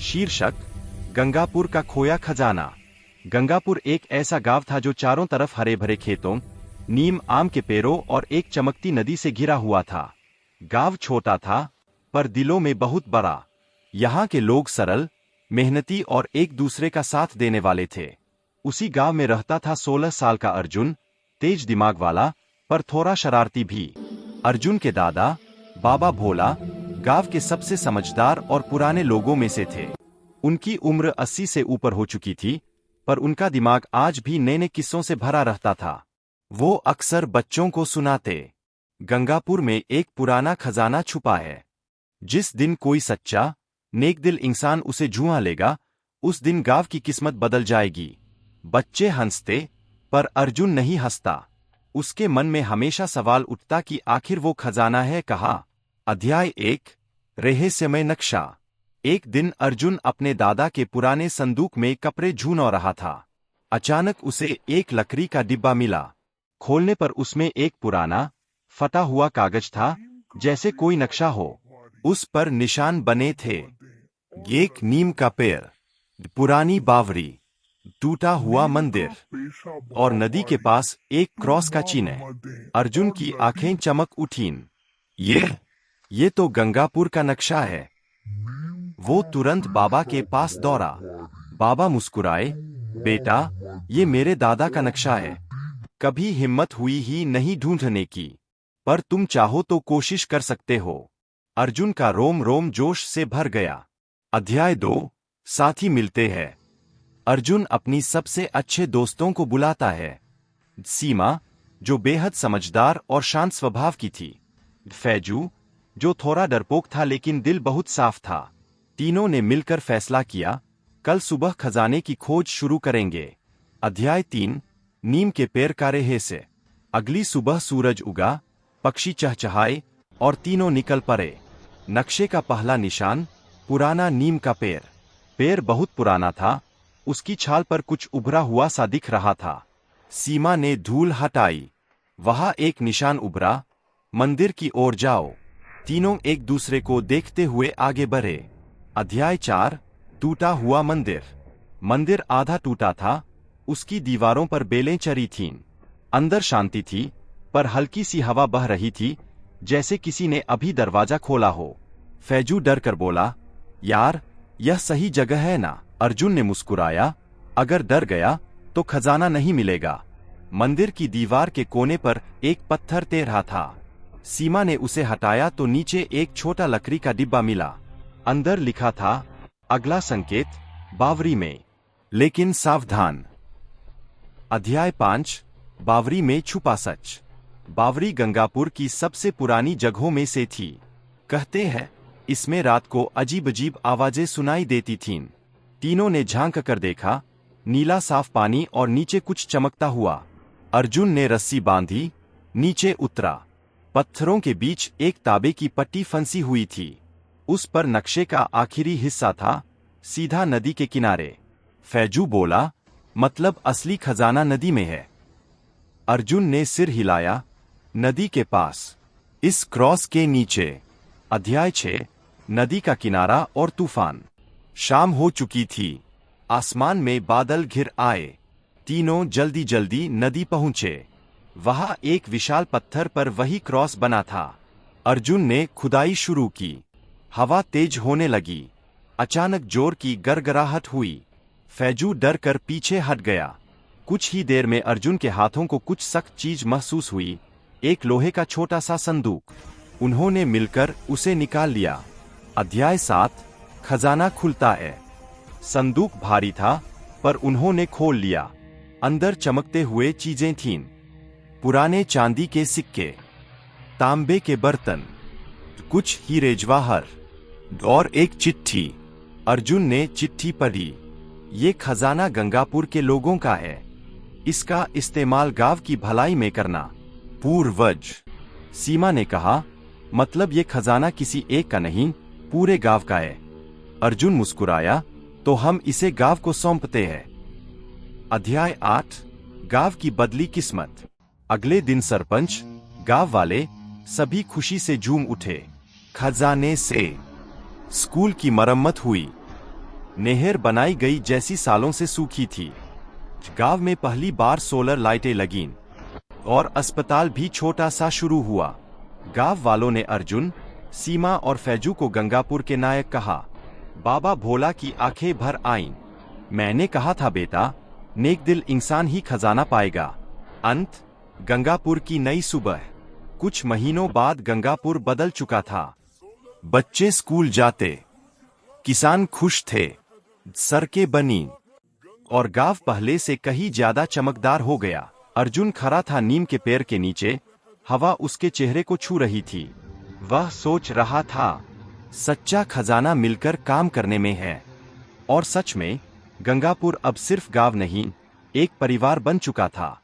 शीर्षक गंगापुर का खोया खजाना। गंगापुर एक ऐसा गांव था जो चारों तरफ हरे भरे खेतों, नीम आम के पेड़ों और एक चमकती नदी से घिरा हुआ था। गांव छोटा था, पर दिलों में बहुत बड़ा। यहाँ के लोग सरल, मेहनती और एक दूसरे का साथ देने वाले थे। उसी गांव में रहता था 16 साल का अर्जुन, तेज दिमाग वाला, पर थोड़ा शरारती भी। अर्जुन के दादा, बाबा भोला, गांव के सबसे समझदार और पुराने लोगों में से थे। उनकी उम्र 80 से ऊपर हो चुकी थी, पर उनका दिमाग आज भी नए नए किस्सों से भरा रहता था। वो अक्सर बच्चों को सुनाते, गंगापुर में एक पुराना खजाना छुपा है। जिस दिन कोई सच्चा, नेकदिल इंसान उसे ढूंढ लेगा, उस दिन गांव की किस्मत बदल जाएगी। बच्चे हंसते, पर अर्जुन नहीं हंसता। उसके मन में हमेशा सवाल उठता कि आखिर वो खजाना है कहाँ। अध्याय 1, रहस्यमय नक्शा। एक दिन अर्जुन अपने दादा के पुराने संदूक में कपड़े ढूंढ रहा था। अचानक उसे एक लकड़ी का डिब्बा मिला। खोलने पर उसमें एक पुराना, फटा हुआ कागज था, जैसे कोई नक्शा हो। उस पर निशान बने थे। एक नीम का पेड़, पुरानी बावरी, टूटा हुआ मंदिर और नदी के पास एक क्रॉस का चिन्ह। अर्जुन की आंखें चमक उठीं। ये तो गंगापुर का नक्शा है। वो तुरंत बाबा के पास दौड़ा। बाबा मुस्कुराए, बेटा, ये मेरे दादा का नक्शा है। कभी हिम्मत हुई ही नहीं ढूंढने की, पर तुम चाहो तो कोशिश कर सकते हो। अर्जुन का रोम रोम जोश से भर गया। अध्याय 2, साथी मिलते हैं। अर्जुन अपनी सबसे अच्छे दोस्तों को बुलाता है। सीमा, जो बेहद समझदार और शांत स्वभाव की थी। फैजू, जो थोड़ा डरपोक था लेकिन दिल बहुत साफ था। तीनों ने मिलकर फैसला किया, कल सुबह खजाने की खोज शुरू करेंगे। अध्याय 3, नीम के पेड़ का रहस्य। अगली सुबह सूरज उगा, पक्षी चहचहाए और तीनों निकल पड़े। नक्शे का पहला निशान, पुराना नीम का पेड़। पेड़ बहुत पुराना था, उसकी छाल पर कुछ उभरा हुआ सा दिख रहा था। सीमा ने धूल हटाई। वहां एक निशान उभरा, मंदिर की ओर जाओ। तीनों एक दूसरे को देखते हुए आगे बढ़े। अध्याय 4, टूटा हुआ मंदिर। मंदिर आधा टूटा था, उसकी दीवारों पर बेलें चढ़ी थीं। अंदर शांति थी, पर हल्की सी हवा बह रही थी, जैसे किसी ने अभी दरवाजा खोला हो। फैजू डर कर बोला, यार, यह सही जगह है ना? अर्जुन ने मुस्कुराया, अगर डर गया तो खजाना नहीं मिलेगा। मंदिर की दीवार के कोने पर एक पत्थर तैर रहा था। सीमा ने उसे हटाया तो नीचे एक छोटा लकड़ी का डिब्बा मिला। अंदर लिखा था, अगला संकेत बावरी में, लेकिन सावधान। अध्याय 5, बावरी में छुपा सच। बावरी गंगापुर की सबसे पुरानी जगहों में से थी। कहते हैं, इसमें रात को अजीब अजीब आवाजें सुनाई देती थीं। तीनों ने झांक कर देखा, नीला साफ पानी और नीचे कुछ चमकता हुआ। अर्जुन ने रस्सी बांधी, नीचे उतरा। पत्थरों के बीच एक तांबे की पट्टी फंसी हुई थी। उस पर नक्शे का आखिरी हिस्सा था, सीधा नदी के किनारे। फैजू बोला, मतलब असली खजाना नदी में है। अर्जुन ने सिर हिलाया, नदी के पास, इस क्रॉस के नीचे। अध्याय 6, नदी का किनारा और तूफान। शाम हो चुकी थी, आसमान में बादल घिर आए। तीनों जल्दी जल्दी नदी पहुंचे। वहां एक विशाल पत्थर पर वही क्रॉस बना था। अर्जुन ने खुदाई शुरू की। हवा तेज होने लगी। अचानक जोर की गरगराहट हुई। फैजू डर कर पीछे हट गया। कुछ ही देर में अर्जुन के हाथों को कुछ सख्त चीज महसूस हुई, एक लोहे का छोटा सा संदूक। उन्होंने मिलकर उसे निकाल लिया। अध्याय 7, खजाना खुलता है। संदूक भारी था, पर उन्होंने खोल लिया। अंदर चमकते हुए चीजें थीं। पुराने चांदी के सिक्के, तांबे के बर्तन, कुछ हीरे जवाहर और एक चिट्ठी। अर्जुन ने चिट्ठी पढ़ी। ये खजाना गंगापुर के लोगों का है। इसका इस्तेमाल गांव की भलाई में करना। पूर्वज। सीमा ने कहा, मतलब ये खजाना किसी एक का नहीं, पूरे गांव का है। अर्जुन मुस्कुराया, तो हम इसे गांव को सौंपते हैं। अध्याय 8, गांव की बदली किस्मत। अगले दिन सरपंच, गांव वाले सभी खुशी से झूम उठे। खजाने से स्कूल की मरम्मत हुई, नहर बनाई गई जैसी सालों से सूखी थी। गांव में पहली बार सोलर लाइटें लगीं और अस्पताल भी छोटा सा शुरू हुआ। गांव वालों ने अर्जुन, सीमा और फैजू को गंगापुर के नायक कहा। बाबा भोला की आंखें भर आईं। मैंने कहा था बेटा, नेक दिल इंसान ही खजाना पाएगा। अंत गंगापुर की नई सुबह। कुछ महीनों बाद गंगापुर बदल चुका था। बच्चे स्कूल जाते, किसान खुश थे, सड़कें बनी और गांव पहले से कहीं ज्यादा चमकदार हो गया। अर्जुन खड़ा था नीम के पेड़ के नीचे, हवा उसके चेहरे को छू रही थी। वह सोच रहा था, सच्चा खजाना मिलकर काम करने में है। और सच में गंगापुर अब सिर्फ गांव नहीं, एक परिवार बन चुका था।